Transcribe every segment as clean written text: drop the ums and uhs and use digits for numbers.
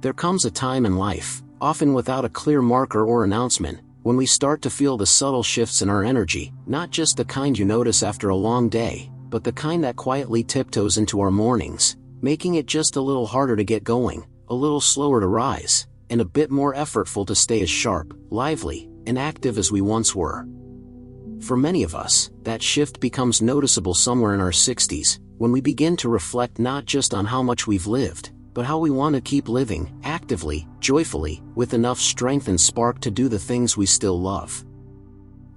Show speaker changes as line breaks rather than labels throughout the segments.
There comes a time in life, often without a clear marker or announcement, when we start to feel the subtle shifts in our energy, not just the kind you notice after a long day, but the kind that quietly tiptoes into our mornings, making it just a little harder to get going, a little slower to rise, and a bit more effortful to stay as sharp, lively, and active as we once were. For many of us, that shift becomes noticeable somewhere in our 60s, when we begin to reflect not just on how much we've lived, but how we want to keep living, actively, joyfully, with enough strength and spark to do the things we still love.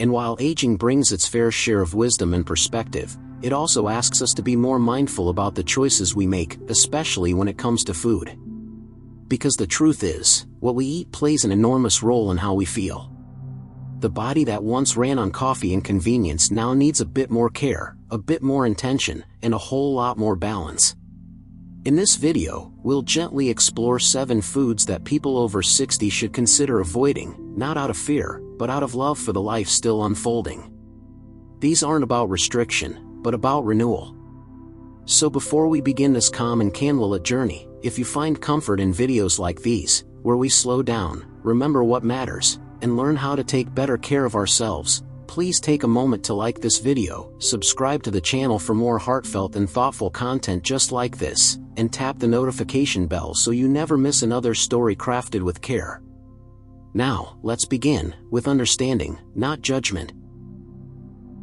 And while aging brings its fair share of wisdom and perspective, it also asks us to be more mindful about the choices we make, especially when it comes to food. Because the truth is, what we eat plays an enormous role in how we feel. The body that once ran on coffee and convenience now needs a bit more care, a bit more intention, and a whole lot more balance. In this video, we'll gently explore 7 foods that people over 60 should consider avoiding, not out of fear, but out of love for the life still unfolding. These aren't about restriction, but about renewal. So before we begin this calm and candlelit journey, if you find comfort in videos like these, where we slow down, remember what matters, and learn how to take better care of ourselves, please take a moment to like this video, subscribe to the channel for more heartfelt and thoughtful content just like this, and tap the notification bell so you never miss another story crafted with care. Now, let's begin, with understanding, not judgment.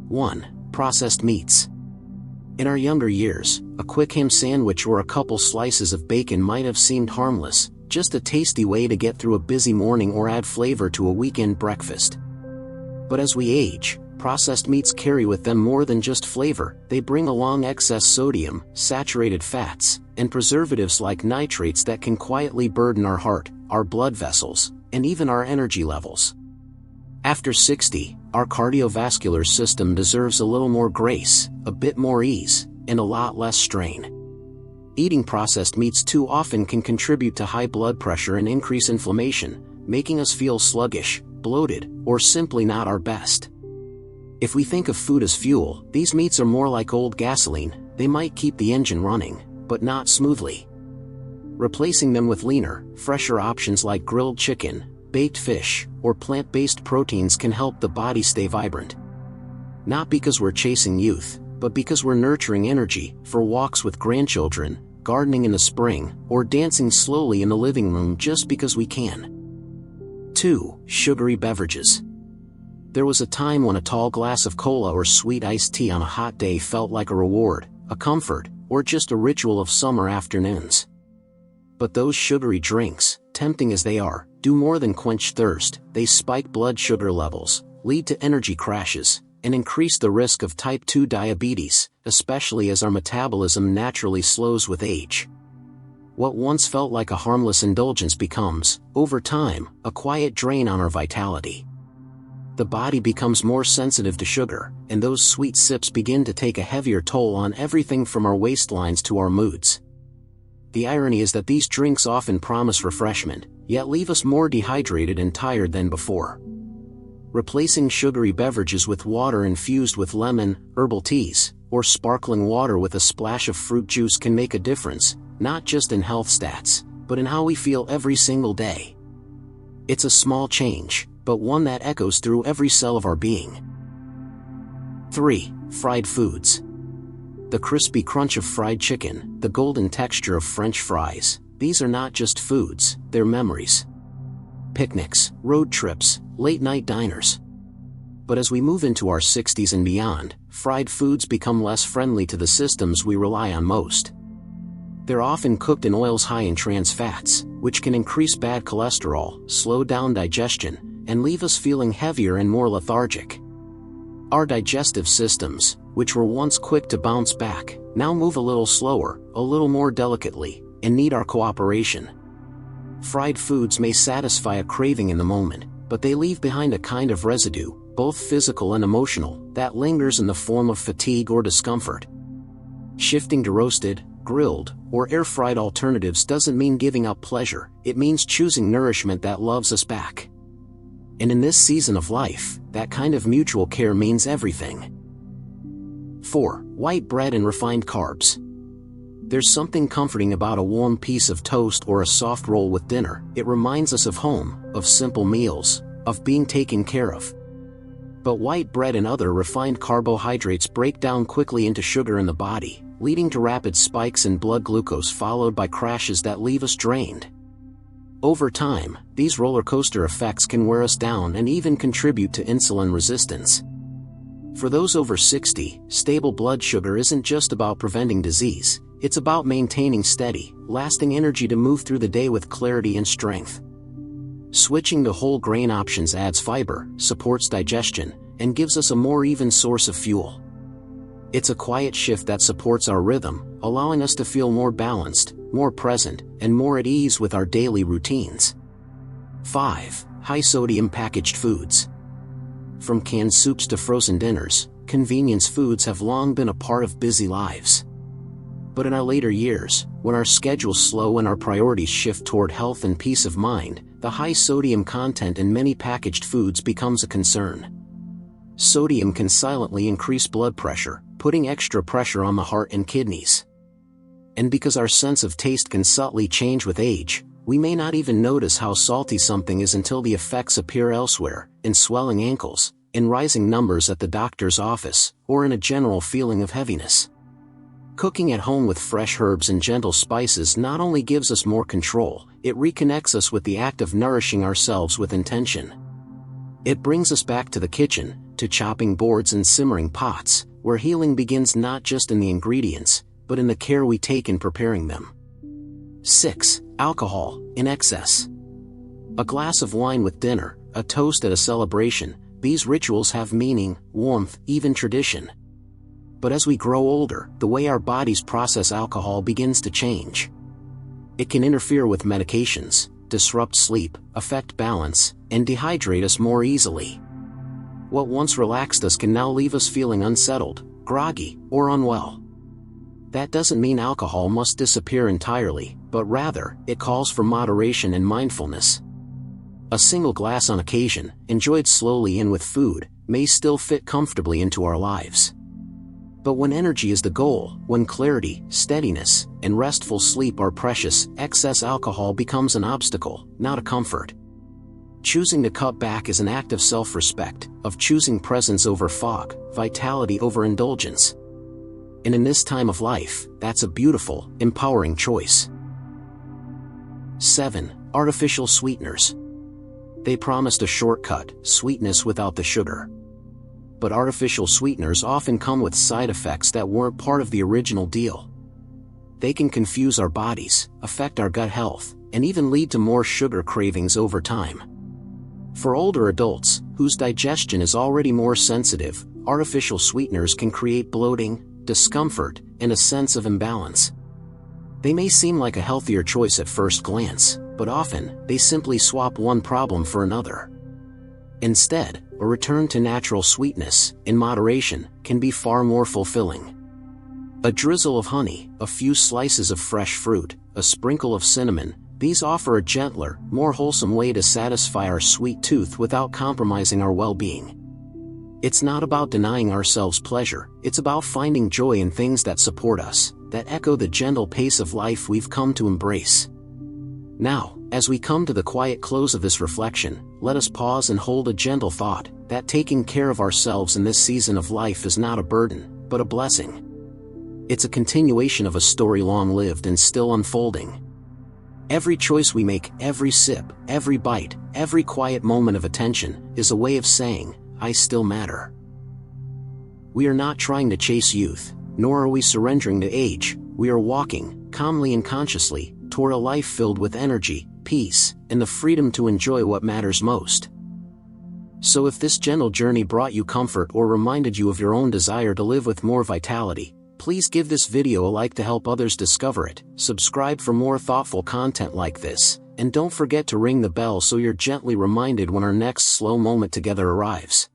1. Processed meats. In our younger years, a quick ham sandwich or a couple slices of bacon might have seemed harmless, just a tasty way to get through a busy morning or add flavor to a weekend breakfast. But as we age, processed meats carry with them more than just flavor. They bring along excess sodium, saturated fats, and preservatives like nitrates that can quietly burden our heart, our blood vessels, and even our energy levels. After 60, our cardiovascular system deserves a little more grace, a bit more ease, and a lot less strain. Eating processed meats too often can contribute to high blood pressure and increase inflammation, making us feel sluggish, bloated, or simply not our best. If we think of food as fuel, these meats are more like old gasoline. They might keep the engine running, but not smoothly. Replacing them with leaner, fresher options like grilled chicken, baked fish, or plant-based proteins can help the body stay vibrant. Not because we're chasing youth, but because we're nurturing energy for walks with grandchildren, gardening in the spring, or dancing slowly in the living room just because we can. 2. Sugary beverages. There was a time when a tall glass of cola or sweet iced tea on a hot day felt like a reward, a comfort, or just a ritual of summer afternoons. But those sugary drinks, tempting as they are, do more than quench thirst. They spike blood sugar levels, lead to energy crashes, and increase the risk of type 2 diabetes, especially as our metabolism naturally slows with age. What once felt like a harmless indulgence becomes, over time, a quiet drain on our vitality. The body becomes more sensitive to sugar, and those sweet sips begin to take a heavier toll on everything from our waistlines to our moods. The irony is that these drinks often promise refreshment, yet leave us more dehydrated and tired than before. Replacing sugary beverages with water infused with lemon, herbal teas, or sparkling water with a splash of fruit juice can make a difference, not just in health stats, but in how we feel every single day. It's a small change, but one that echoes through every cell of our being. 3. Fried foods. The crispy crunch of fried chicken, the golden texture of French fries, these are not just foods, they're memories. Picnics, road trips, late-night diners. But as we move into our 60s and beyond, fried foods become less friendly to the systems we rely on most. They're often cooked in oils high in trans fats, which can increase bad cholesterol, slow down digestion, and leave us feeling heavier and more lethargic. Our digestive systems, which were once quick to bounce back, now move a little slower, a little more delicately, and need our cooperation. Fried foods may satisfy a craving in the moment, but they leave behind a kind of residue, both physical and emotional, that lingers in the form of fatigue or discomfort. Shifting to roasted, grilled, or air-fried alternatives doesn't mean giving up pleasure, it means choosing nourishment that loves us back. And in this season of life, that kind of mutual care means everything. 4. White bread and refined carbs. There's something comforting about a warm piece of toast or a soft roll with dinner. It reminds us of home, of simple meals, of being taken care of. But white bread and other refined carbohydrates break down quickly into sugar in the body, leading to rapid spikes in blood glucose followed by crashes that leave us drained. Over time, these roller coaster effects can wear us down and even contribute to insulin resistance. For those over 60, stable blood sugar isn't just about preventing disease, it's about maintaining steady, lasting energy to move through the day with clarity and strength. Switching to whole grain options adds fiber, supports digestion, and gives us a more even source of fuel. It's a quiet shift that supports our rhythm, allowing us to feel more balanced, more present, and more at ease with our daily routines. 5. High-sodium packaged foods. From canned soups to frozen dinners, convenience foods have long been a part of busy lives. But in our later years, when our schedules slow and our priorities shift toward health and peace of mind, the high-sodium content in many packaged foods becomes a concern. Sodium can silently increase blood pressure, putting extra pressure on the heart and kidneys. And because our sense of taste can subtly change with age, we may not even notice how salty something is until the effects appear elsewhere, in swelling ankles, in rising numbers at the doctor's office, or in a general feeling of heaviness. Cooking at home with fresh herbs and gentle spices not only gives us more control, it reconnects us with the act of nourishing ourselves with intention. It brings us back to the kitchen, to chopping boards and simmering pots, where healing begins not just in the ingredients, but in the care we take in preparing them. 6. Alcohol, in excess. A glass of wine with dinner, a toast at a celebration, these rituals have meaning, warmth, even tradition. But as we grow older, the way our bodies process alcohol begins to change. It can interfere with medications, disrupt sleep, affect balance, and dehydrate us more easily. What once relaxed us can now leave us feeling unsettled, groggy, or unwell. That doesn't mean alcohol must disappear entirely, but rather, it calls for moderation and mindfulness. A single glass on occasion, enjoyed slowly and with food, may still fit comfortably into our lives. But when energy is the goal, when clarity, steadiness, and restful sleep are precious, excess alcohol becomes an obstacle, not a comfort. Choosing to cut back is an act of self-respect, of choosing presence over fog, vitality over indulgence. And in this time of life, that's a beautiful, empowering choice. 7. Artificial sweeteners. They promised a shortcut, sweetness without the sugar. But artificial sweeteners often come with side effects that weren't part of the original deal. They can confuse our bodies, affect our gut health, and even lead to more sugar cravings over time. For older adults, whose digestion is already more sensitive, artificial sweeteners can create bloating, discomfort, and a sense of imbalance. They may seem like a healthier choice at first glance, but often, they simply swap one problem for another. Instead, a return to natural sweetness, in moderation, can be far more fulfilling. A drizzle of honey, a few slices of fresh fruit, a sprinkle of cinnamon, these offer a gentler, more wholesome way to satisfy our sweet tooth without compromising our well-being. It's not about denying ourselves pleasure, it's about finding joy in things that support us, that echo the gentle pace of life we've come to embrace. Now, as we come to the quiet close of this reflection, let us pause and hold a gentle thought, that taking care of ourselves in this season of life is not a burden, but a blessing. It's a continuation of a story long lived and still unfolding. Every choice we make, every sip, every bite, every quiet moment of attention, is a way of saying, I still matter. We are not trying to chase youth, nor are we surrendering to age, we are walking, calmly and consciously, toward a life filled with energy, peace, and the freedom to enjoy what matters most. So if this gentle journey brought you comfort or reminded you of your own desire to live with more vitality, please give this video a like to help others discover it, subscribe for more thoughtful content like this, and don't forget to ring the bell so you're gently reminded when our next slow moment together arrives.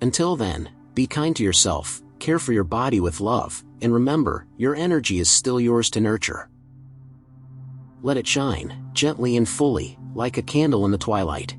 Until then, be kind to yourself, care for your body with love, and remember, your energy is still yours to nurture. Let it shine, gently and fully, like a candle in the twilight.